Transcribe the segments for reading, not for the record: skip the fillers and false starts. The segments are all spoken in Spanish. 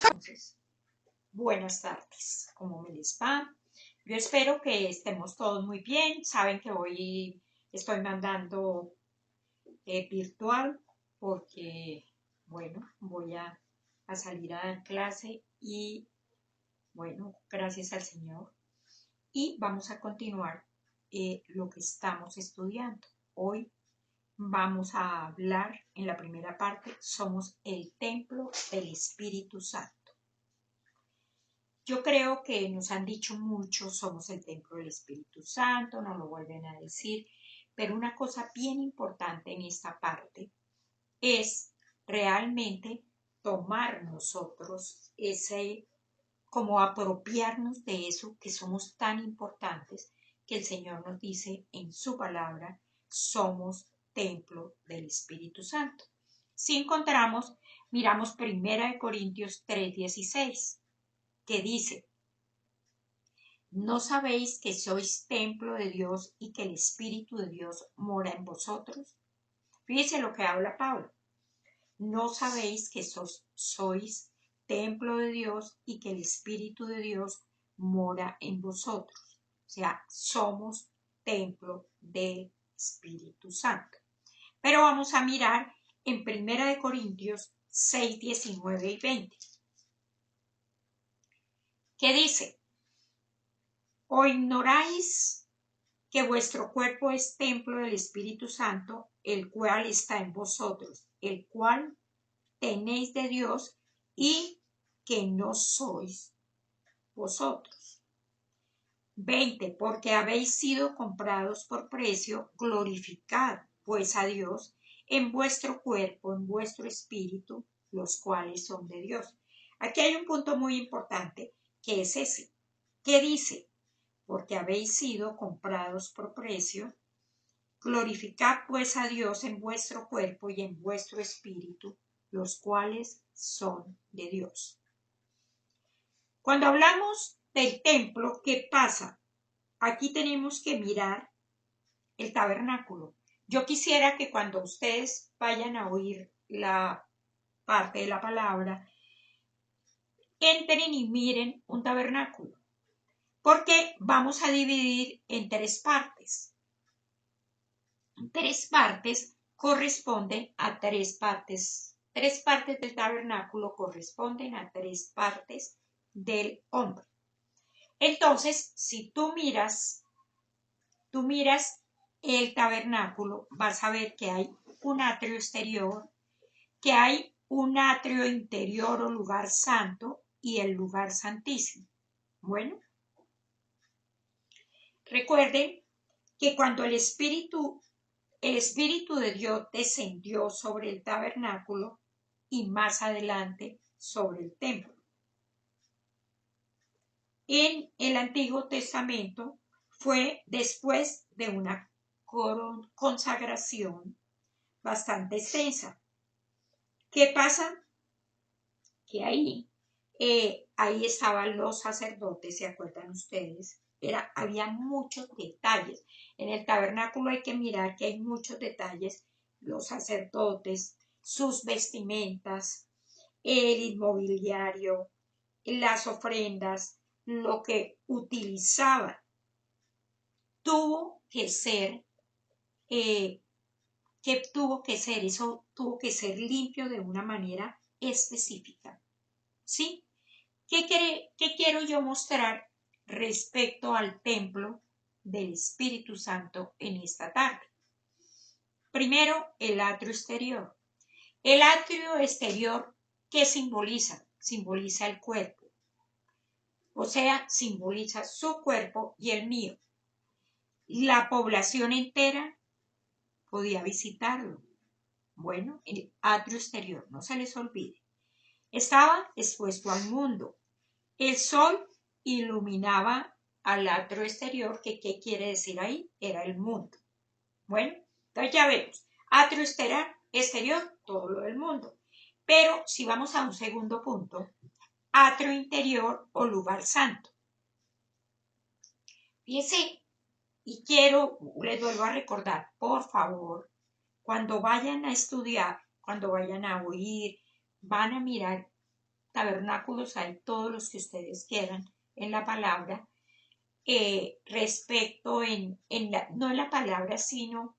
Entonces, buenas tardes, ¿cómo me les va? Yo espero que estemos todos muy bien. Saben que hoy estoy mandando virtual porque, bueno, voy a salir a dar clase y, bueno, gracias al Señor. Y vamos a continuar lo que estamos estudiando. Hoy vamos a hablar en la primera parte, somos el templo del Espíritu Santo. Yo creo que nos han dicho mucho, somos el templo del Espíritu Santo, nos lo vuelven a decir, pero una cosa bien importante en esta parte es realmente tomar nosotros como apropiarnos de eso que somos tan importantes que el Señor nos dice en su palabra, somos templo del Espíritu Santo. Si encontramos, miramos 1 Corintios 3:16. Que dice, ¿no sabéis que sois templo de Dios y que el Espíritu de Dios mora en vosotros? Fíjense lo que habla Pablo. ¿No sabéis que sois templo de Dios y que el Espíritu de Dios mora en vosotros? O sea, somos templo del Espíritu Santo. Pero vamos a mirar en 1 Corintios 6, 19 y 20. ¿Qué dice? ¿O ignoráis que vuestro cuerpo es templo del Espíritu Santo, el cual está en vosotros, el cual tenéis de Dios y que no sois vosotros? 20. Porque habéis sido comprados por precio, glorificad pues a Dios en vuestro cuerpo, en vuestro espíritu, los cuales son de Dios. Aquí hay un punto muy importante que es ese. ¿Qué dice? Porque habéis sido comprados por precio, glorificad pues a Dios en vuestro cuerpo y en vuestro espíritu, los cuales son de Dios. Cuando hablamos del templo, ¿qué pasa? Aquí tenemos que mirar el tabernáculo. Yo quisiera que cuando ustedes vayan a oír la parte de la palabra, entren y miren un tabernáculo, porque vamos a dividir en tres partes. Tres partes corresponden a tres partes. Tres partes del tabernáculo corresponden a tres partes del hombre. Entonces, si tú miras el tabernáculo, vas a ver que hay un atrio exterior, que hay un atrio interior o lugar santo y el lugar santísimo. Bueno, recuerden que cuando el Espíritu de Dios descendió sobre el tabernáculo y más adelante sobre el templo. En el Antiguo Testamento fue después de una consagración bastante extensa. ¿Qué pasa? Que ahí estaban los sacerdotes, ¿se acuerdan ustedes? Había muchos detalles. En el tabernáculo hay que mirar que hay muchos detalles. Los sacerdotes, sus vestimentas, el inmobiliario, las ofrendas, lo que utilizaban. Tuvo que ser eso tuvo que ser limpio de una manera específica. ¿Sí? ¿Qué quiero yo mostrar respecto al templo del Espíritu Santo en esta tarde? Primero, el atrio exterior. El atrio exterior, ¿qué simboliza? Simboliza el cuerpo. O sea, simboliza su cuerpo y el mío. La población entera podía visitarlo. Bueno, el atrio exterior, no se les olvide. Estaba expuesto al mundo. El sol iluminaba al atrio exterior, que ¿qué quiere decir ahí? Era el mundo. Bueno, entonces ya vemos, atrio exterior, todo lo del mundo. Pero si vamos a un segundo punto, atrio interior o lugar santo. Fíjense, y les vuelvo a recordar, por favor, cuando vayan a estudiar, cuando vayan a oír, van a mirar tabernáculos hay todos los que ustedes quieran en la palabra, respecto no en la palabra, sino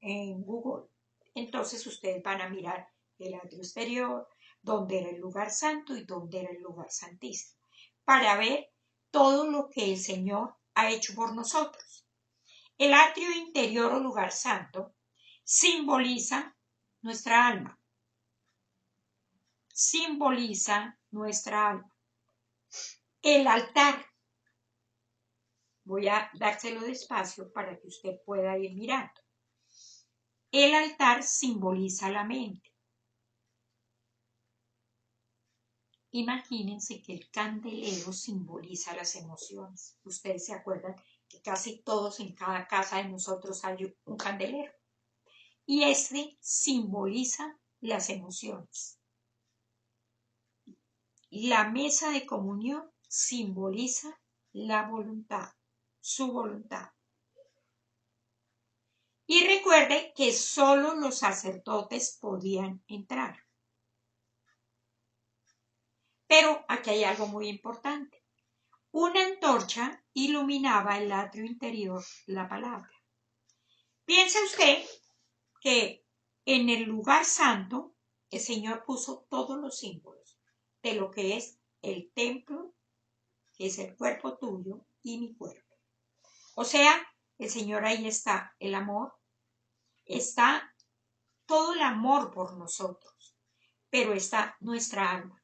en Google. Entonces ustedes van a mirar el atrio exterior, dónde era el lugar santo y dónde era el lugar santísimo, para ver todo lo que el Señor ha hecho por nosotros. El atrio interior o lugar santo simboliza nuestra alma. Simboliza nuestra alma. El altar, voy a dárselo despacio para que usted pueda ir mirando. El altar simboliza la mente. Imagínense que el candelero simboliza las emociones. Ustedes se acuerdan que casi todos en cada casa de nosotros hay un candelero. Y este simboliza las emociones. La mesa de comunión simboliza la voluntad, su voluntad. Y recuerde que solo los sacerdotes podían entrar. Pero aquí hay algo muy importante. Una antorcha iluminaba el atrio interior, la palabra. Piensa usted que en el lugar santo el Señor puso todos los símbolos de lo que es el templo, que es el cuerpo tuyo y mi cuerpo. O sea, el Señor ahí está el amor, está todo el amor por nosotros, pero está nuestra alma,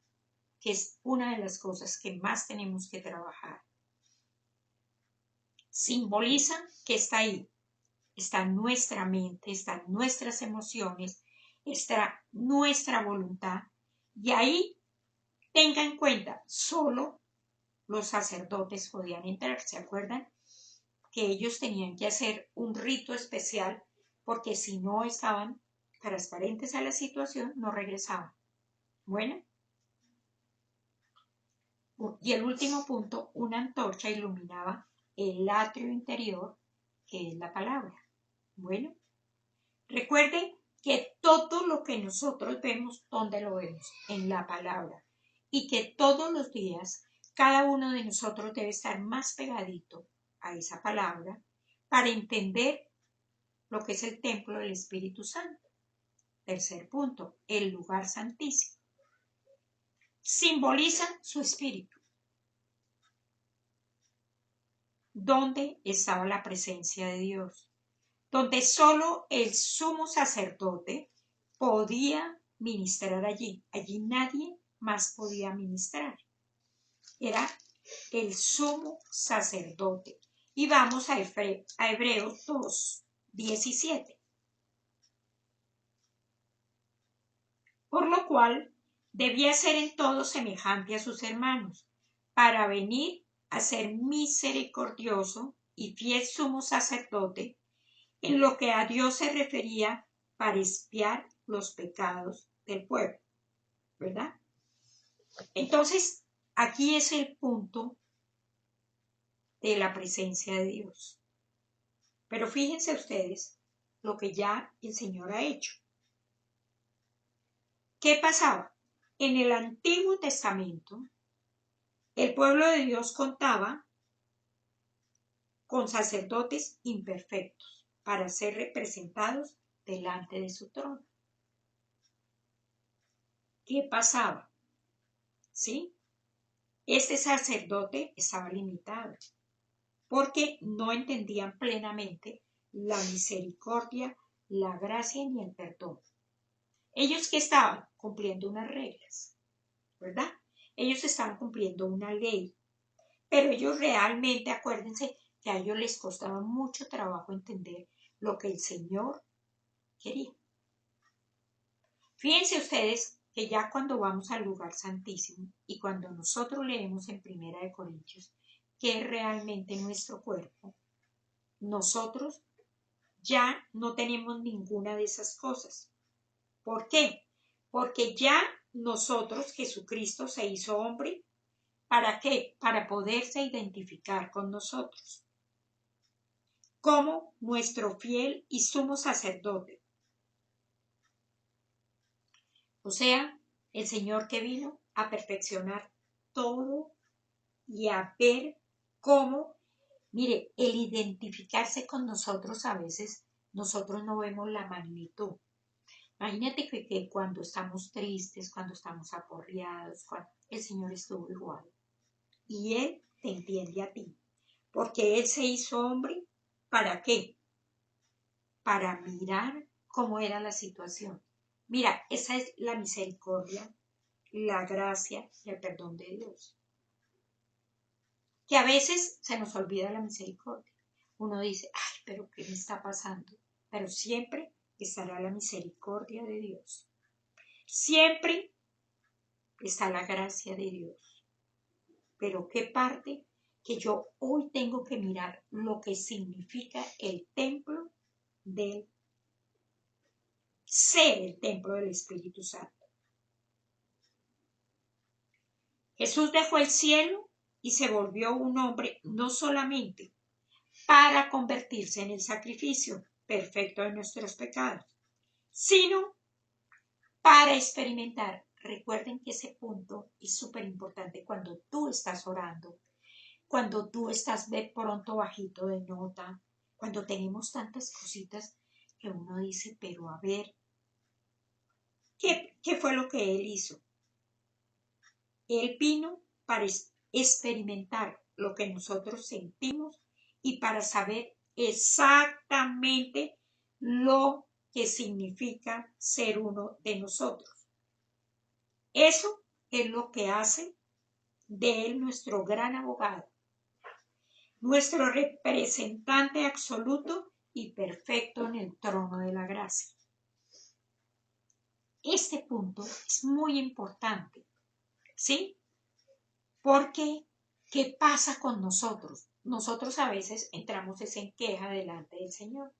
que es una de las cosas que más tenemos que trabajar. Simboliza que está ahí, está nuestra mente, están nuestras emociones, está nuestra voluntad, y ahí tenga en cuenta, solo los sacerdotes podían entrar. ¿Se acuerdan? Que ellos tenían que hacer un rito especial porque si no estaban transparentes a la situación, no regresaban. Bueno. Y el último punto, una antorcha iluminaba el atrio interior, que es la palabra. Bueno, recuerden que todo lo que nosotros vemos, ¿dónde lo vemos? En la palabra. Y que todos los días cada uno de nosotros debe estar más pegadito a esa palabra para entender lo que es el templo del Espíritu Santo. Tercer punto, el lugar santísimo. Simboliza su espíritu. Donde estaba la presencia de Dios, donde solo el sumo sacerdote podía ministrar allí. Allí nadie más podía ministrar. Era el sumo sacerdote. Y vamos a Hebreos 2:17. Por lo cual debía ser en todo semejante a sus hermanos, para venir a ser misericordioso y fiel sumo sacerdote en lo que a Dios se refería para expiar los pecados del pueblo, ¿verdad? Entonces, aquí es el punto de la presencia de Dios. Pero fíjense ustedes lo que ya el Señor ha hecho. ¿Qué pasaba? En el Antiguo Testamento, el pueblo de Dios contaba con sacerdotes imperfectos para ser representados delante de su trono. ¿Qué pasaba? ¿Sí? Este sacerdote estaba limitado porque no entendían plenamente la misericordia, la gracia ni el perdón. Ellos que estaban cumpliendo unas reglas, ¿verdad? Ellos estaban cumpliendo una ley, pero ellos realmente, acuérdense que a ellos les costaba mucho trabajo entender lo que el Señor quería. Fíjense ustedes que ya cuando vamos al lugar santísimo y cuando nosotros leemos en 1 Corintios que es realmente nuestro cuerpo, nosotros ya no tenemos ninguna de esas cosas. ¿Por qué? Porque ya nosotros, Jesucristo se hizo hombre, ¿para qué? Para poderse identificar con nosotros como nuestro fiel y sumo sacerdote. O sea, el Señor que vino a perfeccionar todo y a ver cómo, mire, el identificarse con nosotros a veces, nosotros no vemos la magnitud. Imagínate que cuando estamos tristes, cuando estamos aporreados, el Señor estuvo igual. Y Él te entiende a ti. Porque Él se hizo hombre, ¿para qué? Para mirar cómo era la situación. Mira, esa es la misericordia, la gracia y el perdón de Dios. Que a veces se nos olvida la misericordia. Uno dice, ay, pero ¿qué me está pasando? Pero siempre estará la misericordia de Dios. Siempre está la gracia de Dios. Pero ¿qué parte? Que yo hoy tengo que mirar lo que significa el templo del ser, el templo del Espíritu Santo. Jesús dejó el cielo y se volvió un hombre no solamente para convertirse en el sacrificio perfecto de nuestros pecados, sino para experimentar. Recuerden que ese punto es súper importante cuando tú estás orando, cuando tú estás de pronto bajito de nota, cuando tenemos tantas cositas que uno dice, pero a ver, ¿qué fue lo que él hizo? Él vino para experimentar lo que nosotros sentimos y para saber exactamente lo que significa ser uno de nosotros. Eso es lo que hace de él nuestro gran abogado, nuestro representante absoluto y perfecto en el trono de la gracia. Este punto es muy importante, ¿sí? Porque, ¿qué pasa con nosotros? Nosotros a veces entramos en queja delante del Señor,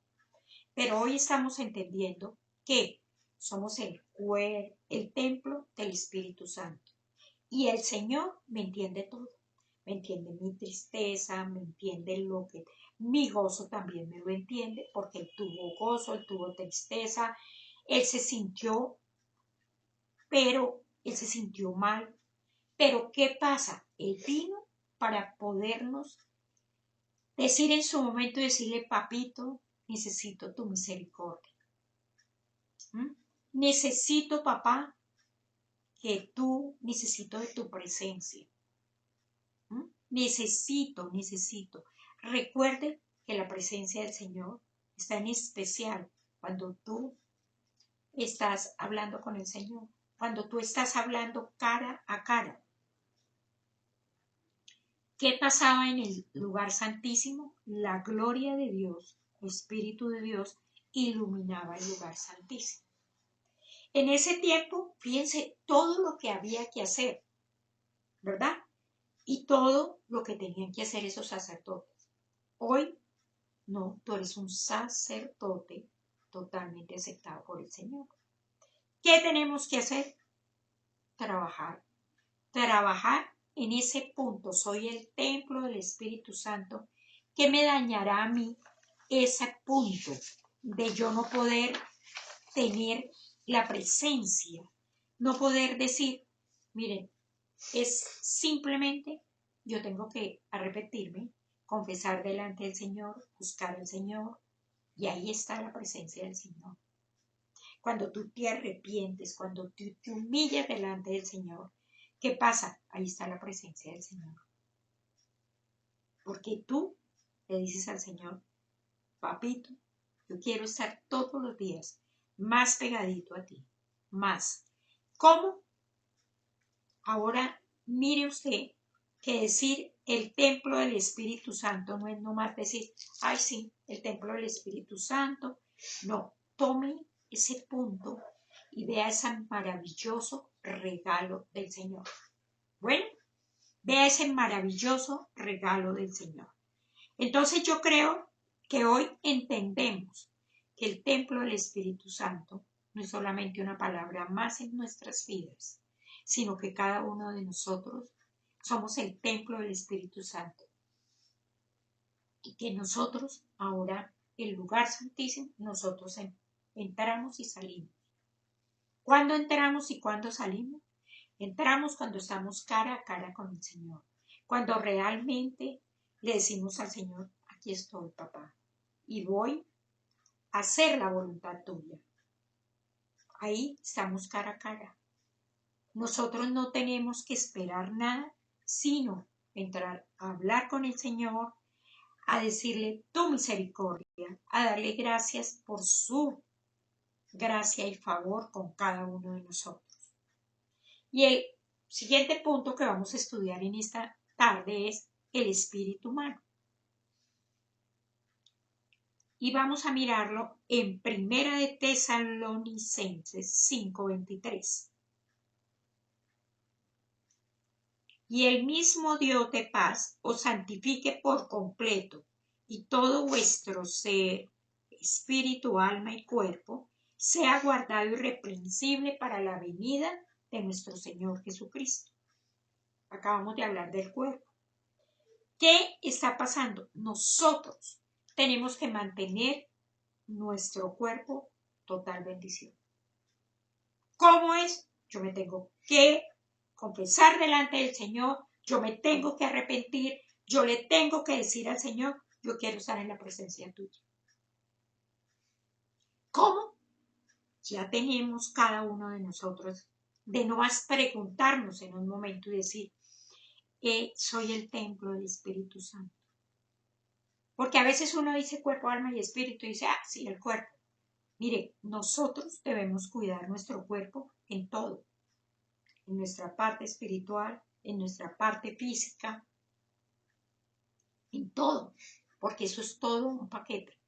pero hoy estamos entendiendo que somos el templo del Espíritu Santo. Y el Señor me entiende todo. Me entiende mi tristeza, me entiende mi gozo también me lo entiende, porque Él tuvo gozo, Él tuvo tristeza, Él se sintió, pero Él se sintió mal. Pero ¿qué pasa? Él vino para podernos decir en su momento, decirle, papito, necesito tu misericordia. ¿Mm? Necesito, papá, que tú, necesito de tu presencia. ¿Mm? Necesito. Recuerde que la presencia del Señor está en especial cuando tú estás hablando con el Señor, cuando tú estás hablando cara a cara. ¿Qué pasaba en el lugar santísimo? La gloria de Dios, el Espíritu de Dios, iluminaba el lugar santísimo. En ese tiempo, fíjense todo lo que había que hacer, ¿verdad? Y todo lo que tenían que hacer esos sacerdotes. Hoy, no, tú eres un sacerdote totalmente aceptado por el Señor. ¿Qué tenemos que hacer? Trabajar en ese punto. Soy el templo del Espíritu Santo. ¿Qué me dañará a mí ese punto de yo no poder tener la presencia? No poder decir, miren, es simplemente yo tengo que arrepentirme, confesar delante del Señor, buscar al Señor, y ahí está la presencia del Señor. Cuando tú te arrepientes, cuando tú te humillas delante del Señor, ¿qué pasa? Ahí está la presencia del Señor. Porque tú le dices al Señor, papito, yo quiero estar todos los días más pegadito a ti, más. ¿Cómo? Ahora mire usted que decir el templo del Espíritu Santo no es nomás decir, ay sí, el templo del Espíritu Santo. No, tome ese punto y vea ese maravilloso regalo del Señor. Bueno, vea ese maravilloso regalo del Señor. Entonces yo creo que hoy entendemos que el templo del Espíritu Santo no es solamente una palabra más en nuestras vidas, sino que cada uno de nosotros somos el templo del Espíritu Santo. Y que nosotros ahora, el lugar santísimo, nosotros entramos y salimos. ¿Cuándo entramos y cuándo salimos? Entramos cuando estamos cara a cara con el Señor. Cuando realmente le decimos al Señor, aquí estoy, papá, y voy a hacer la voluntad tuya. Ahí estamos cara a cara. Nosotros no tenemos que esperar nada, sino entrar a hablar con el Señor, a decirle tu misericordia, a darle gracias por su gracia y favor con cada uno de nosotros. Y el siguiente punto que vamos a estudiar en esta tarde es el espíritu humano. Y vamos a mirarlo en Primera de Tesalonicenses 5:23. Y el mismo Dios de paz os santifique por completo, y todo vuestro ser, espíritu, alma y cuerpo, sea guardado irreprensible para la venida de nuestro Señor Jesucristo. Acabamos de hablar del cuerpo. ¿Qué está pasando? Nosotros tenemos que mantener nuestro cuerpo total bendición. ¿Cómo es? Yo me tengo que confesar delante del Señor, yo me tengo que arrepentir, yo le tengo que decir al Señor, yo quiero estar en la presencia tuya. ¿Cómo? Ya tenemos cada uno de nosotros de no más preguntarnos en un momento y decir, soy el templo del Espíritu Santo. Porque a veces uno dice cuerpo, alma y espíritu y dice, sí, el cuerpo. Mire, nosotros debemos cuidar nuestro cuerpo en todo, en nuestra parte espiritual, en nuestra parte física, en todo, porque eso es todo un paquete.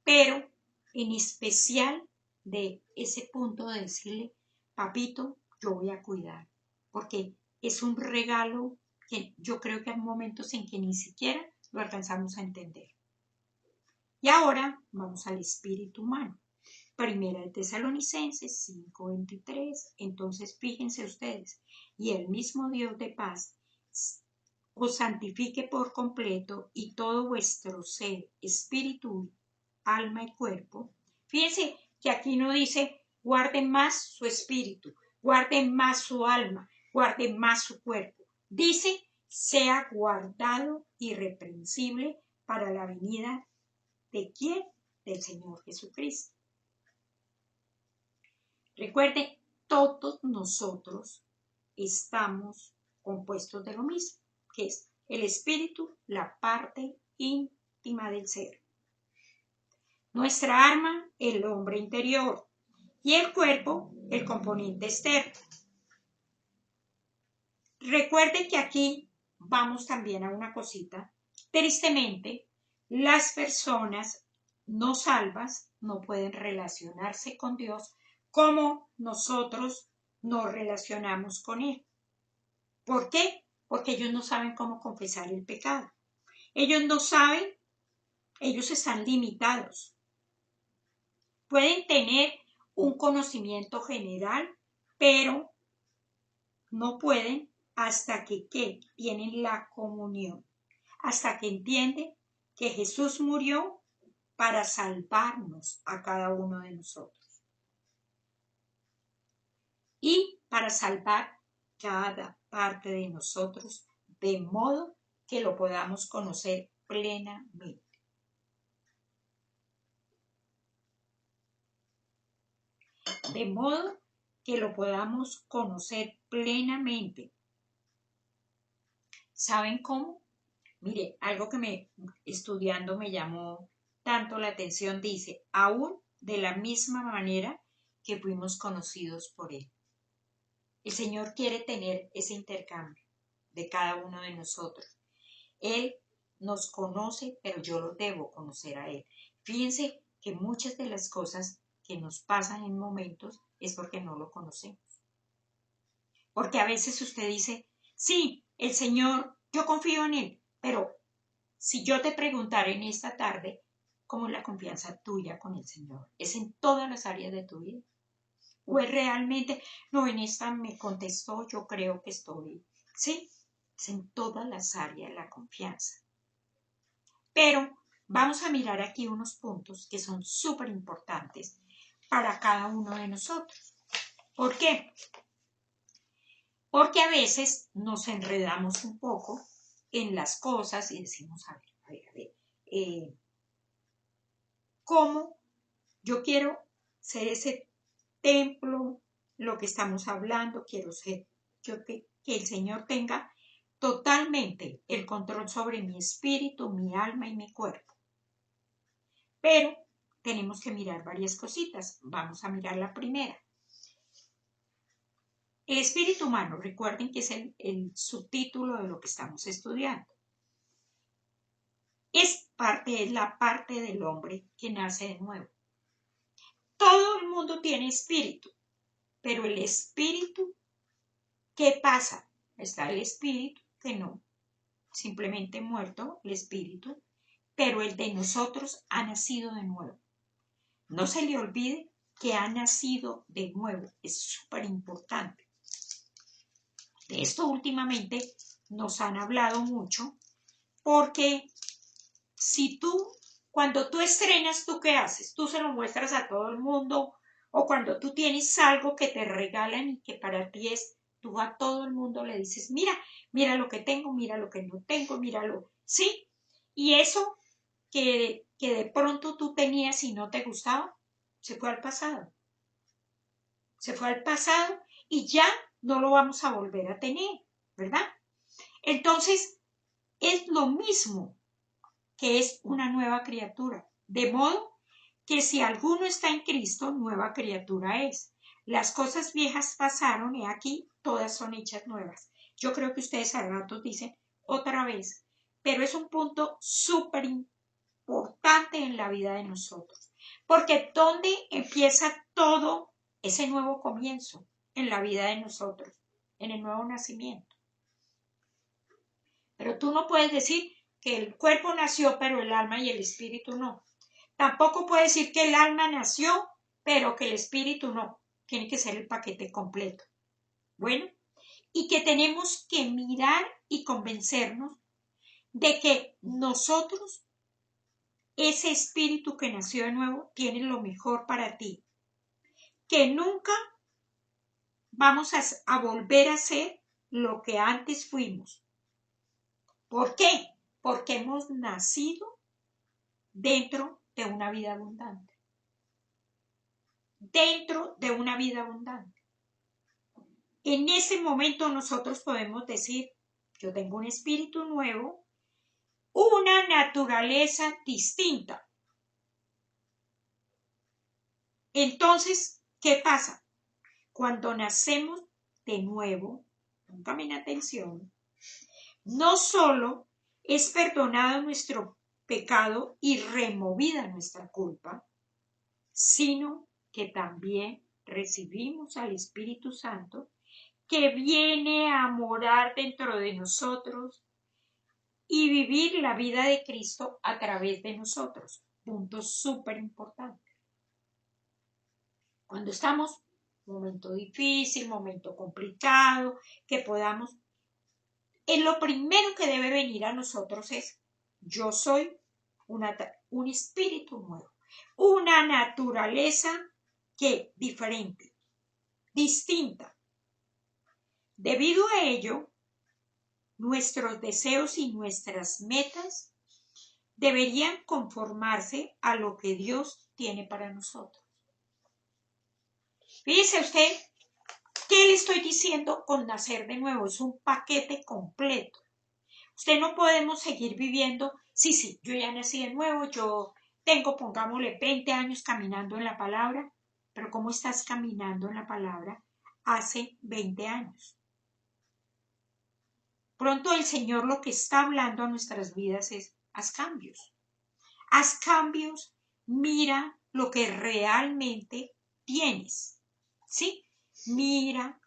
Pero en especial de ese punto de decirle, papito, yo voy a cuidar, porque es un regalo que yo creo que hay momentos en que ni siquiera lo alcanzamos a entender. Y ahora vamos al espíritu humano. Primera de Tesalonicenses 5:23. Entonces fíjense ustedes, y el mismo Dios de paz os santifique por completo y todo vuestro ser, espíritu, alma y cuerpo. Fíjense que aquí no dice guarden más su espíritu, guarden más su alma, guarden más su cuerpo. Dice sea guardado irreprensible para la venida de ¿quién? Del Señor Jesucristo. Recuerde, todos nosotros estamos compuestos de lo mismo, que es el espíritu, la parte íntima del ser. Nuestra alma, el hombre interior, y el cuerpo, el componente externo. Recuerde que aquí vamos también a una cosita. Tristemente, las personas no salvas no pueden relacionarse con Dios como nosotros nos relacionamos con Él. ¿Por qué? Porque ellos no saben cómo confesar el pecado. Ellos no saben, ellos están limitados. Pueden tener un conocimiento general, pero no pueden hasta que tienen la comunión, hasta que entienden que Jesús murió para salvarnos a cada uno de nosotros y para salvar cada parte de nosotros de modo que lo podamos conocer plenamente. De modo que lo podamos conocer plenamente. ¿Saben cómo? Mire, algo que estudiando me llamó tanto la atención, dice, aún de la misma manera que fuimos conocidos por Él. El Señor quiere tener ese intercambio de cada uno de nosotros. Él nos conoce, pero yo lo debo conocer a Él. Fíjense que muchas de las cosas que nos pasan en momentos es porque no lo conocemos. Porque a veces usted dice, sí, el Señor, yo confío en Él, pero si yo te preguntara en esta tarde, ¿cómo es la confianza tuya con el Señor? ¿Es en todas las áreas de tu vida? ¿O es realmente, no, en esta me contestó, yo creo que estoy? Sí, es en todas las áreas la confianza. Pero vamos a mirar aquí unos puntos que son súper importantes para cada uno de nosotros. ¿Por qué? porque a veces nos enredamos un poco en las cosas y decimos, a ver, ¿cómo yo quiero ser ese templo, lo que estamos hablando, quiero ser, que el Señor tenga totalmente el control sobre mi espíritu, mi alma y mi cuerpo? Pero tenemos que mirar varias cositas. Vamos a mirar la primera. El espíritu humano, recuerden que es el subtítulo de lo que estamos estudiando. Es la parte del hombre que nace de nuevo. Todo el mundo tiene espíritu, pero el espíritu, ¿qué pasa? Está el espíritu que no, simplemente muerto el espíritu, pero el de nosotros ha nacido de nuevo. No se le olvide que ha nacido de nuevo, es súper importante. De esto últimamente nos han hablado mucho, porque cuando tú estrenas, ¿tú qué haces? Tú se lo muestras a todo el mundo, o cuando tú tienes algo que te regalan y que para ti es, tú a todo el mundo le dices, mira, mira lo que tengo, mira lo que no tengo, míralo, ¿sí? Y eso que de pronto tú tenías y no te gustaba, se fue al pasado. Se fue al pasado y ya no lo vamos a volver a tener, ¿verdad? Entonces, es lo mismo que es una nueva criatura. De modo que si alguno está en Cristo, nueva criatura es. Las cosas viejas pasaron y aquí todas son hechas nuevas. Yo creo que ustedes a ratos dicen otra vez, pero es un punto súper importante en la vida de nosotros. Porque ¿dónde empieza todo ese nuevo comienzo? En la vida de nosotros, en el nuevo nacimiento. Pero tú no puedes decir que el cuerpo nació, pero el alma y el espíritu no. Tampoco puedes decir que el alma nació, pero que el espíritu no. Tiene que ser el paquete completo. Bueno, y que tenemos que mirar y convencernos de que nosotros, ese espíritu que nació de nuevo, tiene lo mejor para ti. Que nunca vamos a volver a ser lo que antes fuimos. ¿Por qué? Porque hemos nacido dentro de una vida abundante. Dentro de una vida abundante. En ese momento nosotros podemos decir, yo tengo un espíritu nuevo, una naturaleza distinta. Entonces, ¿qué pasa? Cuando nacemos de nuevo, póngame atención, no solo es perdonado nuestro pecado y removida nuestra culpa, sino que también recibimos al Espíritu Santo que viene a morar dentro de nosotros y vivir la vida de Cristo a través de nosotros. Punto súper importante. Cuando estamos en un momento difícil, momento complicado, que podamos, lo primero que debe venir a nosotros es, yo soy un espíritu nuevo, una naturaleza diferente, distinta. Debido a ello, nuestros deseos y nuestras metas deberían conformarse a lo que Dios tiene para nosotros. Fíjese usted, ¿qué le estoy diciendo con nacer de nuevo? Es un paquete completo. Usted no podemos seguir viviendo, sí, yo ya nací de nuevo, yo tengo, pongámosle, 20 años caminando en la palabra, pero ¿cómo estás caminando en la palabra hace 20 años? Pronto el Señor lo que está hablando a nuestras vidas es, haz cambios. Haz cambios, mira lo que realmente tienes, ¿sí? Mira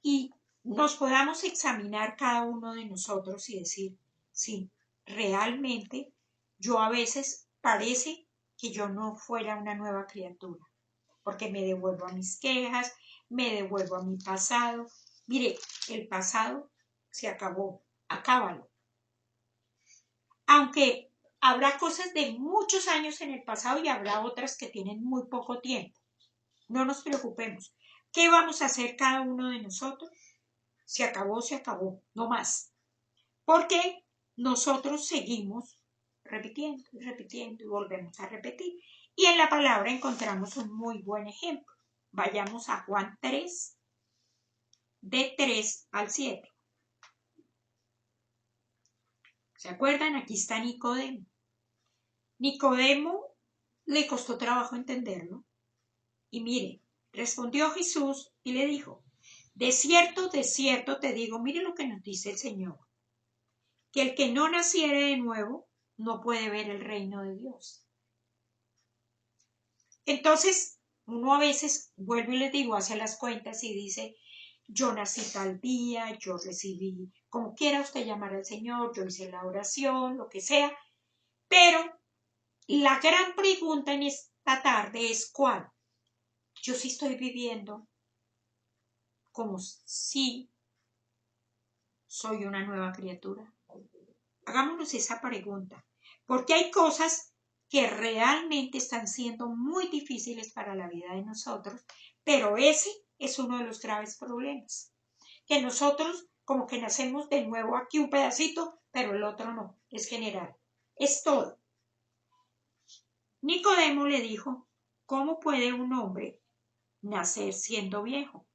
y nos podamos examinar cada uno de nosotros y decir, sí, realmente yo a veces parece que yo no fuera una nueva criatura, porque me devuelvo a mis quejas, me devuelvo a mi pasado. Mire, el pasado se acabó, acábalo. Aunque habrá cosas de muchos años en el pasado y habrá otras que tienen muy poco tiempo. No nos preocupemos. ¿Qué vamos a hacer cada uno de nosotros? se acabó, no más. Porque nosotros seguimos repitiendo y repitiendo y volvemos a repetir. Y en la palabra encontramos un muy buen ejemplo. Vayamos a Juan 3, de 3 al 7. ¿Se acuerdan? Aquí está Nicodemo. Nicodemo le costó trabajo entenderlo. Y mire, respondió Jesús y le dijo, de cierto te digo, mire lo que nos dice el Señor, que el que no naciere de nuevo no puede ver el reino de Dios. Entonces, uno a veces, vuelvo y les digo, hace las cuentas y dice, yo nací tal día, yo recibí, como quiera usted llamar al Señor, yo hice la oración, lo que sea, pero la gran pregunta en esta tarde es ¿cuál? Yo sí estoy viviendo como si soy una nueva criatura. Hagámonos esa pregunta, porque hay cosas que realmente están siendo muy difíciles para la vida de nosotros, pero ese es uno de los graves problemas, que nosotros como que nacemos de nuevo aquí un pedacito, pero el otro no, es general, es todo. Nicodemo le dijo, ¿cómo puede un hombre nacer siendo viejo?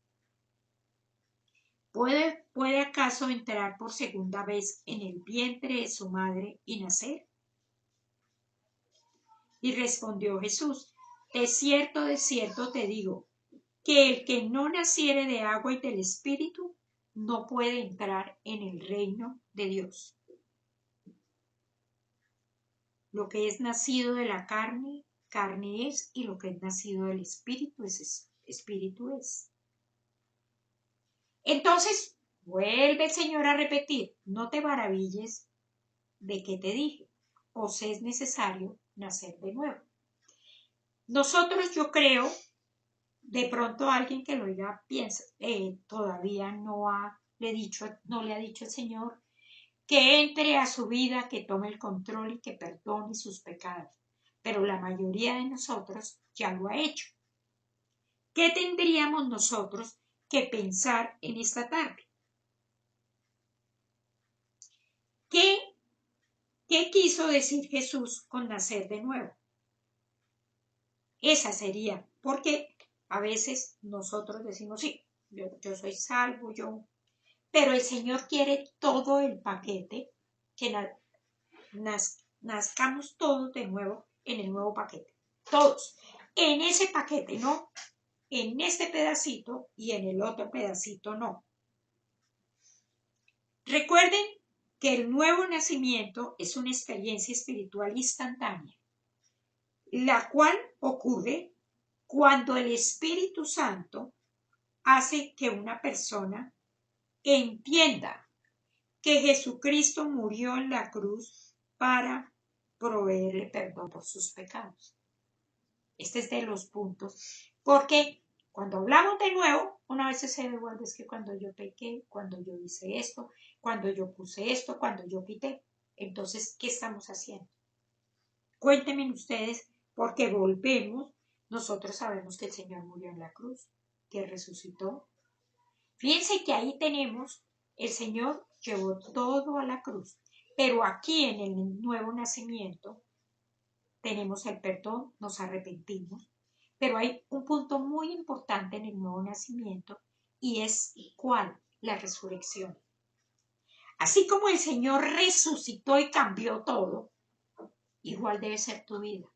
¿Puede acaso entrar por segunda vez en el vientre de su madre y nacer? Y respondió Jesús, de cierto te digo, que el que no naciere de agua y del Espíritu no puede entrar en el reino de Dios. Lo que es nacido de la carne, carne es, y lo que es nacido del Espíritu Espíritu es. Entonces, vuelve el Señor a repetir, no te maravilles de que te dije, os es necesario nacer de nuevo. Nosotros, yo creo, de pronto alguien que lo oiga piensa, todavía no le ha dicho el Señor que entre a su vida, que tome el control y que perdone sus pecados. Pero la mayoría de nosotros ya lo ha hecho. ¿Qué tendríamos nosotros que pensar en esta tarde? ¿Qué quiso decir Jesús con nacer de nuevo? Esa sería, porque a veces nosotros decimos, sí, yo soy salvo, pero el Señor quiere todo el paquete, que nazcamos todos de nuevo en el nuevo paquete, todos, en ese paquete, no en este pedacito y en el otro pedacito no. Recuerden que el nuevo nacimiento es una experiencia espiritual instantánea, la cual ocurre cuando el Espíritu Santo hace que una persona entienda que Jesucristo murió en la cruz para proveerle perdón por sus pecados. Este es de los puntos, porque cuando hablamos de nuevo, una vez se devuelve, es que cuando yo pequé, cuando yo hice esto, cuando yo puse esto, cuando yo quité. Entonces, ¿qué estamos haciendo? Cuéntenme ustedes, porque volvemos. Nosotros sabemos que el Señor murió en la cruz, que resucitó. Fíjense que ahí tenemos, el Señor llevó todo a la cruz, pero aquí en el nuevo nacimiento tenemos el perdón, nos arrepentimos, pero hay un punto muy importante en el nuevo nacimiento y es ¿cuál? La resurrección. Así como el Señor resucitó y cambió todo, igual debe ser tu vida.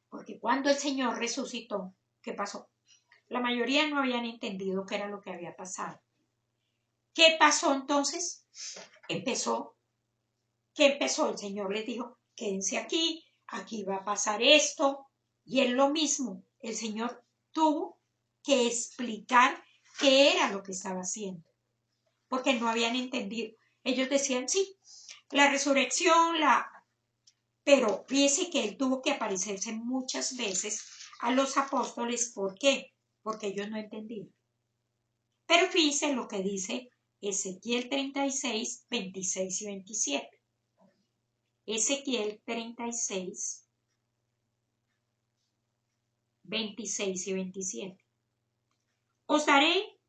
Porque cuando el Señor resucitó, ¿qué pasó? La mayoría no habían entendido qué era lo que había pasado. ¿Qué pasó entonces? ¿Qué empezó? El Señor les dijo, quédense aquí va a pasar esto. Y es lo mismo, el Señor tuvo que explicar qué era lo que estaba haciendo, porque no habían entendido. Ellos decían, sí, la resurrección, pero fíjese que Él tuvo que aparecerse muchas veces a los apóstoles. ¿Por qué? Porque ellos no entendían. Pero fíjese lo que dice Ezequiel 36, 26 y 27. Ezequiel 36, 26 y 27. Os daré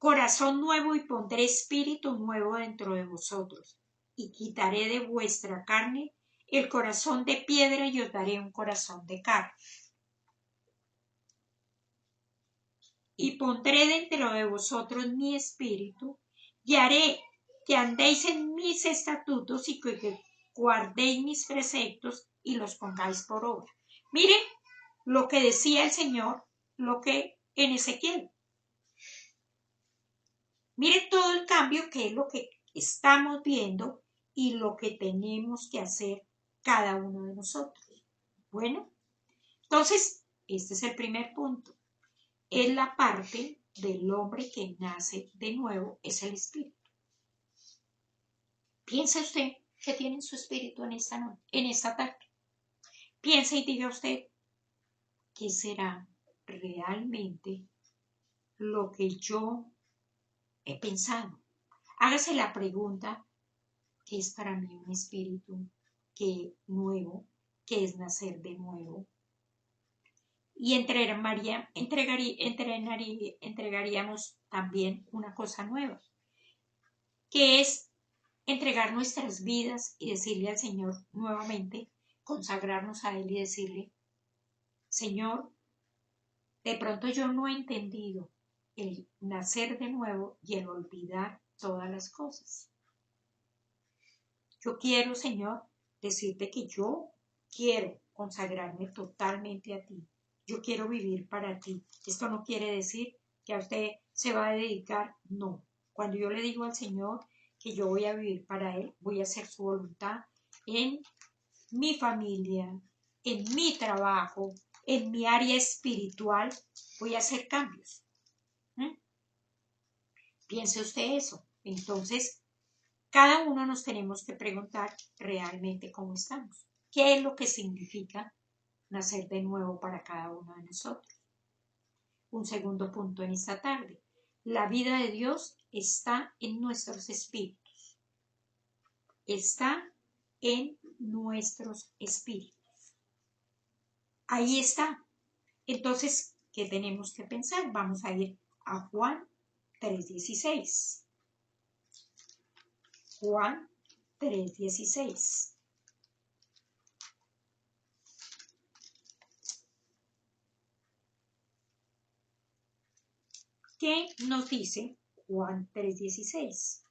corazón nuevo y pondré espíritu nuevo dentro de vosotros, y quitaré de vuestra carne el corazón de piedra y os daré un corazón de carne. Y pondré dentro de vosotros mi espíritu, y haré que andéis en mis estatutos y que guardéis mis preceptos y los pongáis por obra. Miren lo que decía el Señor, lo que en Ezequiel. Miren todo el cambio que es lo que estamos viendo y lo que tenemos que hacer cada uno de nosotros. Bueno, entonces, este es el primer punto. Es la parte del hombre que nace de nuevo, es el espíritu. Piense usted que tiene su espíritu en esta noche, en esta tarde. Piense y diga usted, ¿qué será realmente lo que yo he pensado? Hágase la pregunta, ¿qué es para mí un espíritu nuevo? ¿Qué es nacer de nuevo? Y entregaríamos también una cosa nueva, que es entregar nuestras vidas y decirle al Señor nuevamente, consagrarnos a Él y decirle, Señor, de pronto yo no he entendido el nacer de nuevo y el olvidar todas las cosas. Yo quiero, Señor, decirte que yo quiero consagrarme totalmente a ti. Yo quiero vivir para ti. Esto no quiere decir que a usted se va a dedicar, no. Cuando yo le digo al Señor que yo voy a vivir para Él, voy a hacer su voluntad en mi familia, en mi trabajo, en mi área espiritual, voy a hacer cambios. Piense usted eso. Entonces, cada uno nos tenemos que preguntar realmente cómo estamos. ¿Qué es lo que significa nacer de nuevo para cada uno de nosotros? Un segundo punto en esta tarde. La vida de Dios está en nuestros espíritus. Está en nuestros espíritus. Ahí está. Entonces, ¿qué tenemos que pensar? Vamos a ir a Juan 3:16. Juan 3:16. ¿Qué nos dice Juan 3:16?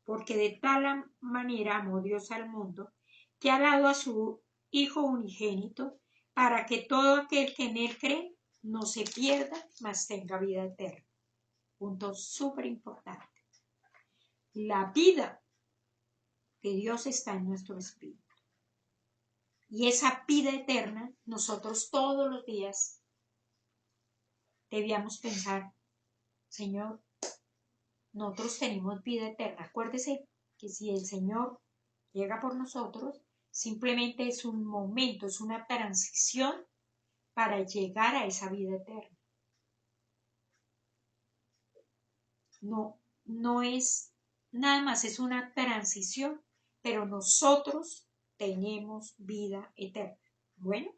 Porque de tal manera amó Dios al mundo, que ha dado a su Hijo unigénito, para que todo aquel que en Él cree no se pierda, mas tenga vida eterna. Punto súper importante. La vida de Dios está en nuestro espíritu. Y esa vida eterna, nosotros todos los días debíamos pensar, Señor, nosotros tenemos vida eterna. Acuérdese que si el Señor llega por nosotros, simplemente es un momento, es una transición para llegar a esa vida eterna. No es nada más, es una transición, pero nosotros tenemos vida eterna. Bueno,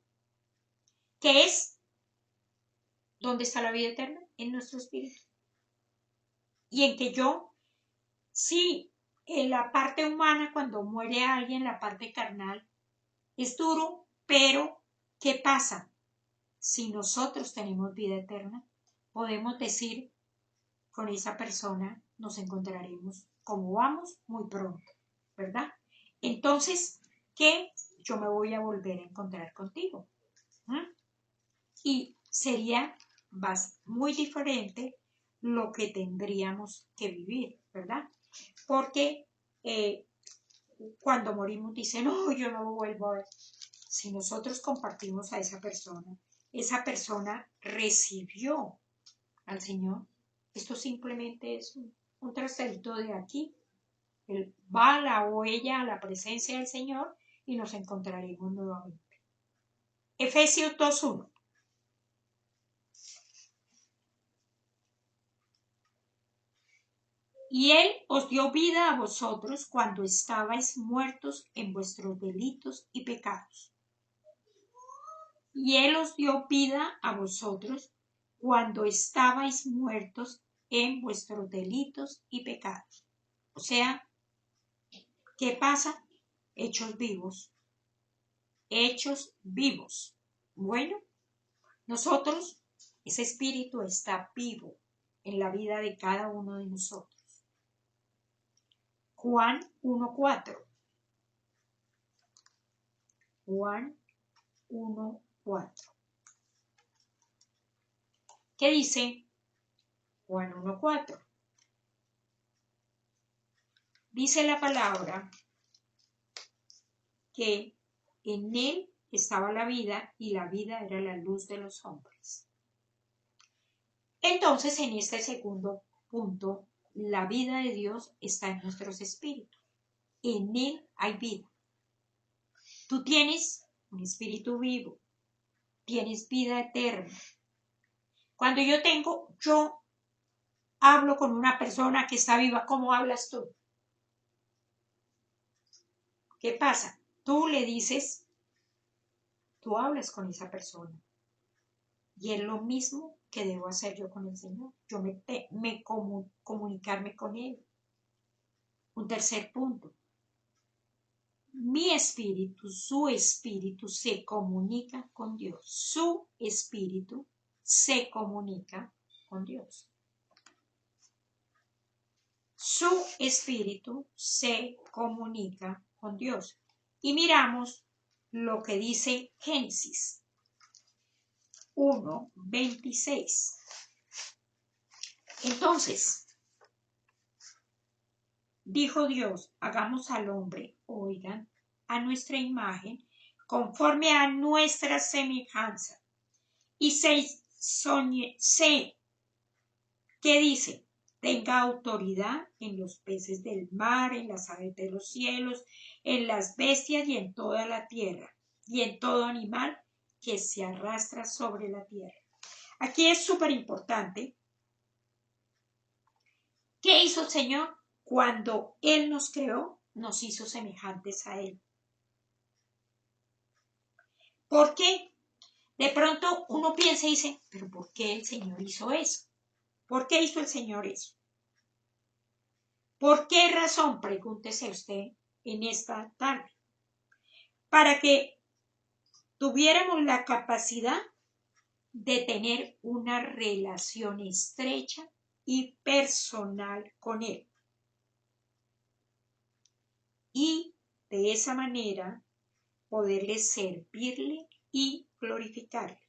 ¿qué es? ¿Dónde está la vida eterna? En nuestro espíritu. Y en que yo, sí, en la parte humana, cuando muere alguien, la parte carnal, es duro, pero ¿qué pasa? Si nosotros tenemos vida eterna, podemos decir, con esa persona nos encontraremos como vamos muy pronto, ¿verdad? Entonces, ¿qué? Yo me voy a volver a encontrar contigo. Y sería muy diferente lo que tendríamos que vivir, ¿verdad? Porque cuando morimos dicen, no, yo no lo vuelvo a ver. Si nosotros compartimos a esa persona recibió al Señor. Esto simplemente es un trasladito de aquí. Él va o ella a la presencia del Señor y nos encontraremos nuevamente. Efesios 2:1. Y Él os dio vida a vosotros cuando estabais muertos en vuestros delitos y pecados. Y Él os dio vida a vosotros cuando estabais muertos en vuestros delitos y pecados. O sea, ¿qué pasa? Hechos vivos. Hechos vivos. Bueno, nosotros, ese espíritu está vivo en la vida de cada uno de nosotros. Juan 1:4. Juan 1:4. ¿Qué dice Juan 1:4? Dice la palabra que en él estaba la vida y la vida era la luz de los hombres. Entonces, en este segundo punto, la vida de Dios está en nuestros espíritus. En él hay vida. Tú tienes un espíritu vivo, tienes vida eterna. Cuando yo hablo con una persona que está viva, ¿cómo hablas tú? ¿Qué pasa? Tú le dices, tú hablas con esa persona. Y es lo mismo que debo hacer yo con el Señor. Yo comunicarme con Él. Un tercer punto. Mi espíritu, su espíritu se comunica con Dios. Su espíritu se comunica con Dios. Su espíritu se comunica con Dios. Y miramos lo que dice Génesis 1:26. Entonces, dijo Dios, hagamos al hombre, oigan, a nuestra imagen, conforme a nuestra semejanza. Y ¿qué dice? Tenga autoridad en los peces del mar, en las aves de los cielos, en las bestias y en toda la tierra, y en todo animal que se arrastra sobre la tierra. Aquí es súper importante. ¿Qué hizo el Señor? Cuando Él nos creó, nos hizo semejantes a Él. ¿Por qué? De pronto uno piensa y dice, ¿pero por qué el Señor hizo eso? ¿Por qué hizo el Señor eso? ¿Por qué razón? Pregúntese usted en esta tarde. Para que tuviéramos la capacidad de tener una relación estrecha y personal con Él. Y de esa manera poderle servirle y glorificarle.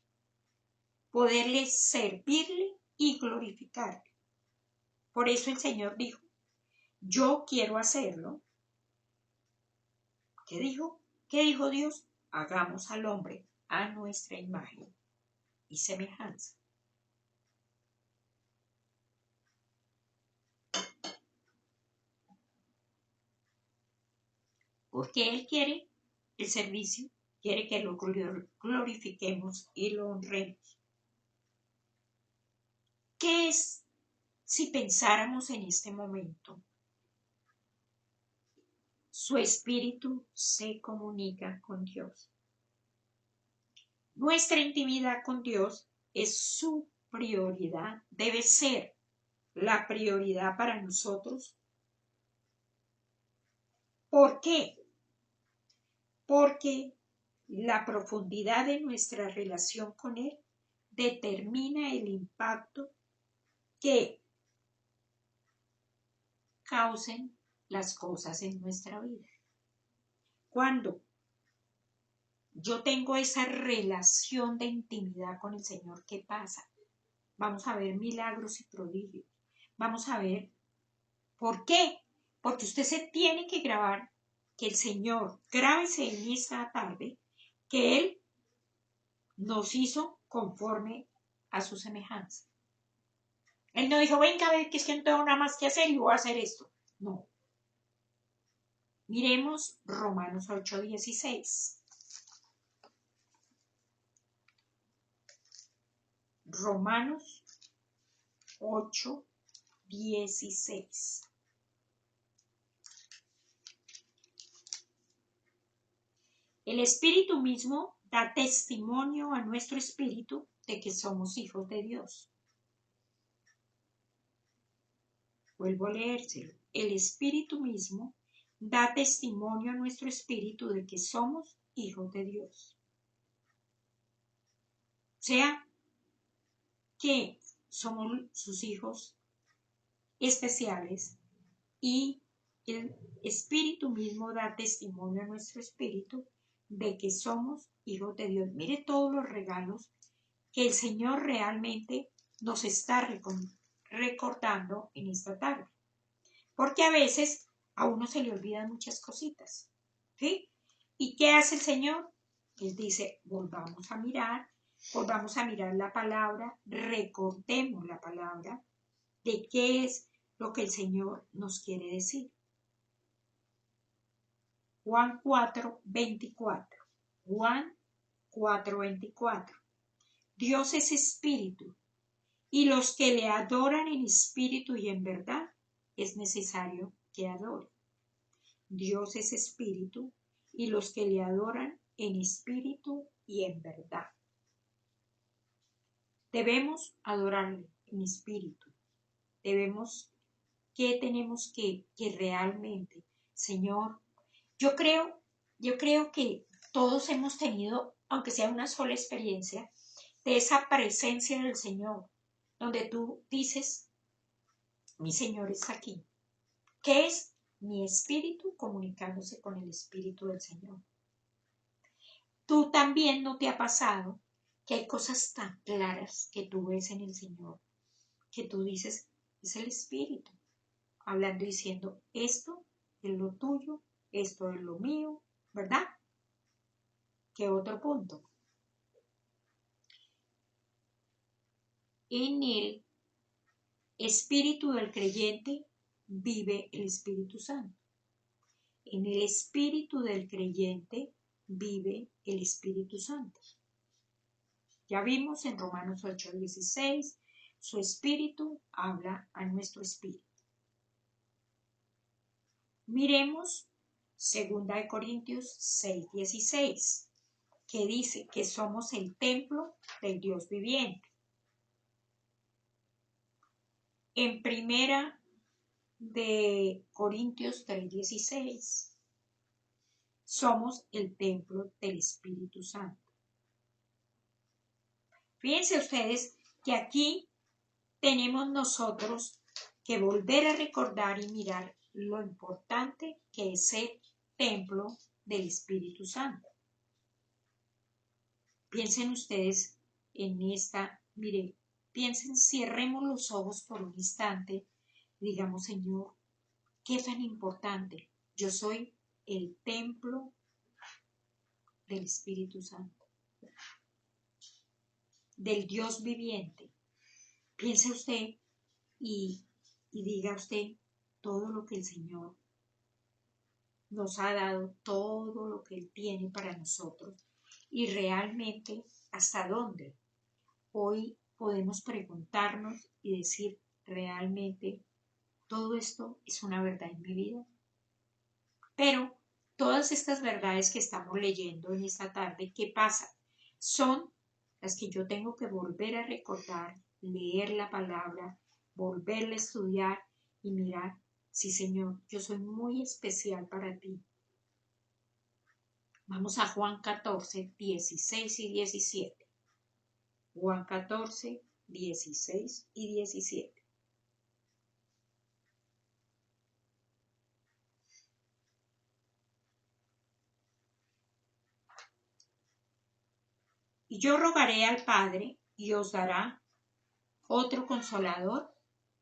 Poderle servirle y glorificarle. Por eso el Señor dijo, yo quiero hacerlo. ¿Qué dijo? ¿Qué dijo Dios? Hagamos al hombre a nuestra imagen y semejanza. Porque Él quiere el servicio, quiere que lo glorifiquemos y lo honremos. ¿Qué es si pensáramos en este momento? Su espíritu se comunica con Dios. Nuestra intimidad con Dios es su prioridad, debe ser la prioridad para nosotros. ¿Por qué? Porque la profundidad de nuestra relación con Él determina el impacto que causen las cosas en nuestra vida. Cuando yo tengo esa relación de intimidad con el Señor, ¿qué pasa? Vamos a ver milagros y prodigios. Vamos a ver por qué. Porque usted se tiene que grabar, que el Señor, grábese en esta tarde, que Él nos hizo conforme a su semejanza. Él no dijo, venga a ver que es que no tengo nada más que hacer y voy a hacer esto. No. Miremos Romanos 8:16. Romanos 8:16. El Espíritu mismo da testimonio a nuestro espíritu de que somos hijos de Dios. Vuelvo a leérselo. El Espíritu mismo da testimonio a nuestro espíritu de que somos hijos de Dios. O sea, que somos sus hijos especiales y el Espíritu mismo da testimonio a nuestro espíritu de que somos hijos de Dios. Mire todos los regalos que el Señor realmente nos está recordando en esta tarde. Porque a veces a uno se le olvidan muchas cositas, ¿sí? ¿Y qué hace el Señor? Él dice, volvamos a mirar la palabra, recordemos la palabra de qué es lo que el Señor nos quiere decir. Juan 4:24. Juan 4:24. Dios es espíritu, y los que le adoran en espíritu y en verdad, es necesario que adoren. Dios es espíritu, y los que le adoran en espíritu y en verdad. Debemos adorarle en espíritu. ¿Qué tenemos que realmente, Señor? Yo creo que todos hemos tenido, aunque sea una sola experiencia, de esa presencia del Señor, donde tú dices, mi Señor es aquí. ¿Qué es? Mi espíritu comunicándose con el espíritu del Señor. Tú también no te ha pasado que hay cosas tan claras que tú ves en el Señor, que tú dices, es el espíritu, hablando y diciendo, esto es lo tuyo, esto es lo mío, ¿verdad? ¿Qué otro punto? En el espíritu del creyente vive el Espíritu Santo. En el espíritu del creyente vive el Espíritu Santo. Ya vimos en Romanos 8:16, su espíritu habla a nuestro espíritu. Miremos 2 Corintios 6:16, que dice que somos el templo del Dios viviente. En primera de Corintios 3:16, somos el templo del Espíritu Santo. Fíjense ustedes que aquí tenemos nosotros que volver a recordar y mirar lo importante que es ser templo del Espíritu Santo. Piensen ustedes en piensen, cierremos los ojos por un instante, digamos, Señor, qué tan importante. Yo soy el templo del Espíritu Santo, del Dios viviente. Piense usted y diga usted todo lo que el Señor nos ha dado, todo lo que Él tiene para nosotros y realmente hasta dónde. Hoy podemos preguntarnos y decir, realmente todo esto es una verdad en mi vida. Pero todas estas verdades que estamos leyendo en esta tarde, ¿qué pasa? Son las que yo tengo que volver a recordar, leer la palabra, volverla a estudiar y mirar, sí Señor, yo soy muy especial para ti. Vamos a Juan 14:16 y 17. Juan 14:16 y 17. Y yo rogaré al Padre y os dará otro consolador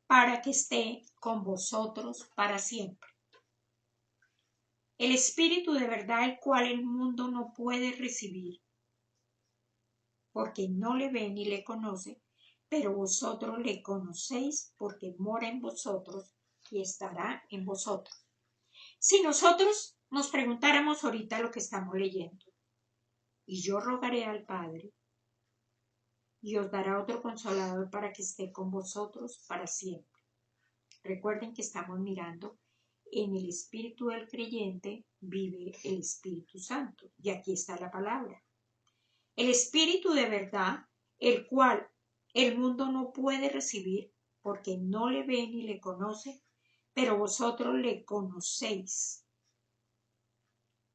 para que esté con vosotros para siempre. El Espíritu de verdad, el cual el mundo no puede recibir, porque no le ve ni le conoce, pero vosotros le conocéis porque mora en vosotros y estará en vosotros. Si nosotros nos preguntáramos ahorita lo que estamos leyendo, y yo rogaré al Padre, y os dará otro consolador para que esté con vosotros para siempre. Recuerden que estamos mirando en el espíritu del creyente vive el Espíritu Santo. Y aquí está la palabra. El Espíritu de verdad, el cual el mundo no puede recibir porque no le ve ni le conoce, pero vosotros le conocéis,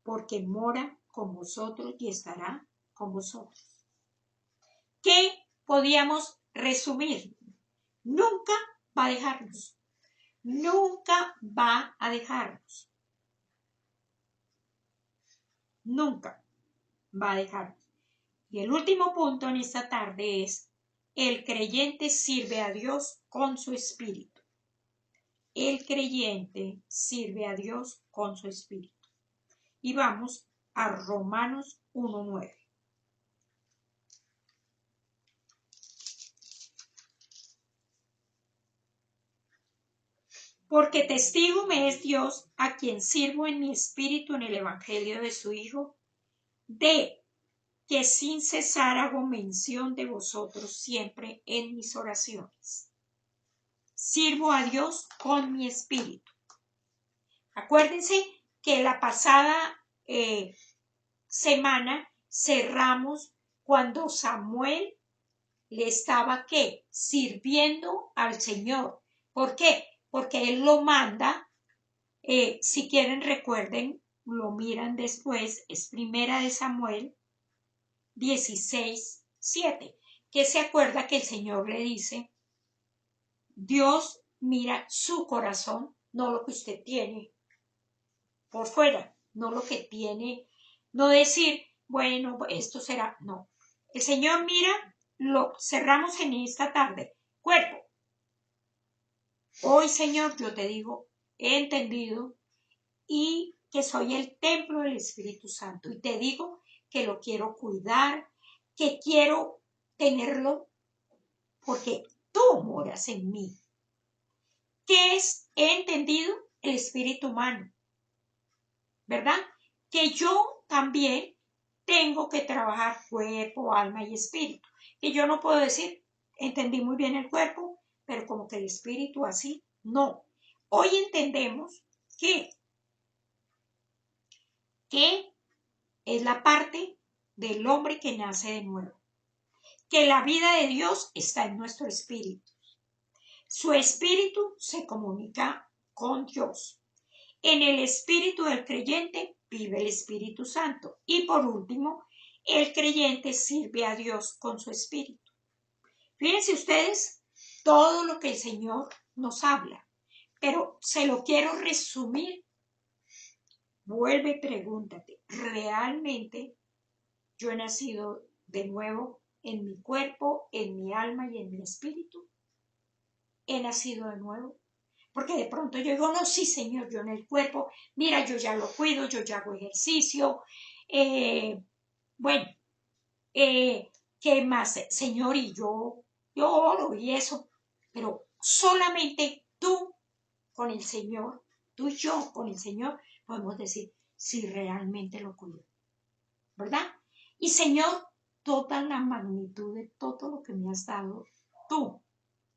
porque mora con vosotros y estará con vosotros. ¿Qué podíamos resumir? Nunca va a dejarnos. Nunca va a dejarnos. Nunca va a dejarnos. Y el último punto en esta tarde es: el creyente sirve a Dios con su espíritu. El creyente sirve a Dios con su espíritu. Y vamos a Romanos 1:9. Porque testigo me es Dios, a quien sirvo en mi espíritu en el evangelio de su Hijo, de que sin cesar hago mención de vosotros siempre en mis oraciones. Sirvo a Dios con mi espíritu. Acuérdense que la pasada semana cerramos cuando Samuel le estaba ¿qué? Sirviendo al Señor. ¿Por qué? Porque él lo manda, si quieren recuerden, lo miran después, es Primera de Samuel 16:7, que se acuerda que el Señor le dice: Dios mira su corazón, no lo que usted tiene por fuera, no lo que tiene, no decir, bueno, esto será, no. El Señor mira, lo cerramos en esta tarde, cuerpo. Hoy, Señor, yo te digo, he entendido y que soy el templo del Espíritu Santo. Y te digo que lo quiero cuidar, que quiero tenerlo porque tú moras en mí. ¿Qué es? He entendido el espíritu humano, ¿verdad? Que yo también tengo que trabajar cuerpo, alma y espíritu. Y yo no puedo decir, entendí muy bien el cuerpo, pero como que el espíritu así, no. Hoy entendemos que es la parte del hombre que nace de nuevo, que la vida de Dios está en nuestro espíritu. Su espíritu se comunica con Dios. En el espíritu del creyente vive el Espíritu Santo. Y por último, el creyente sirve a Dios con su espíritu. Fíjense ustedes todo lo que el Señor nos habla, pero se lo quiero resumir. Vuelve y pregúntate, ¿realmente yo he nacido de nuevo en mi cuerpo, en mi alma y en mi espíritu? ¿He nacido de nuevo? Porque de pronto yo digo, no, sí, Señor, yo en el cuerpo, mira, yo ya lo cuido, yo ya hago ejercicio, bueno, ¿qué más, Señor? Y yo oro y eso, pero solamente tú con el Señor, tú y yo con el Señor, podemos decir si realmente lo cuido, ¿verdad? Y Señor, toda la magnitud de todo lo que me has dado tú,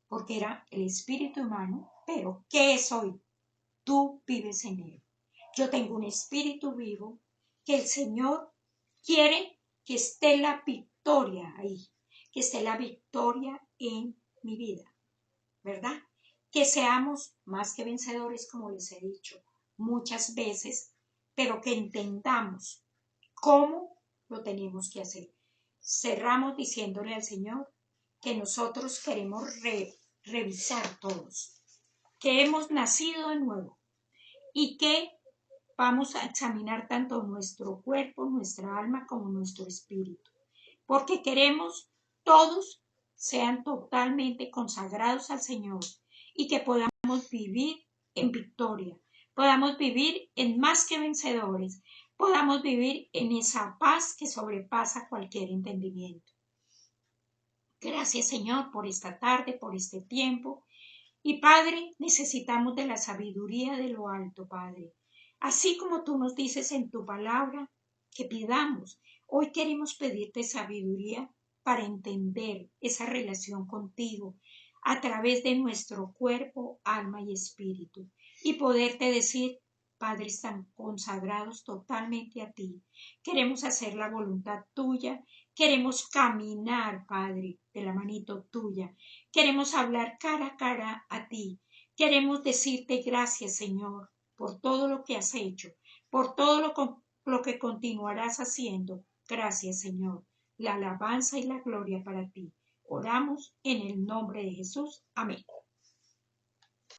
porque era el espíritu humano, pero ¿qué es hoy? Tú vives en él. Yo tengo un espíritu vivo que el Señor quiere que esté la victoria ahí, que esté la victoria en mi vida, ¿verdad? Que seamos más que vencedores, como les he dicho muchas veces, pero que entendamos cómo lo tenemos que hacer. Cerramos diciéndole al Señor que nosotros queremos revisar todos, que hemos nacido de nuevo y que vamos a examinar tanto nuestro cuerpo, nuestra alma como nuestro espíritu, porque queremos todos sean totalmente consagrados al Señor y que podamos vivir en victoria, podamos vivir en más que vencedores, podamos vivir en esa paz que sobrepasa cualquier entendimiento. Gracias, Señor, por esta tarde, por este tiempo. Y Padre, necesitamos de la sabiduría de lo alto, Padre. Así como tú nos dices en tu palabra que pidamos, hoy queremos pedirte sabiduría para entender esa relación contigo a través de nuestro cuerpo, alma y espíritu. Y poderte decir, Padres tan consagrados totalmente a ti, queremos hacer la voluntad tuya, queremos caminar, Padre, de la manito tuya. Queremos hablar cara a cara a ti. Queremos decirte gracias, Señor, por todo lo que has hecho, por todo lo que continuarás haciendo. Gracias, Señor. La alabanza y la gloria para ti. Oramos en el nombre de Jesús. Amén.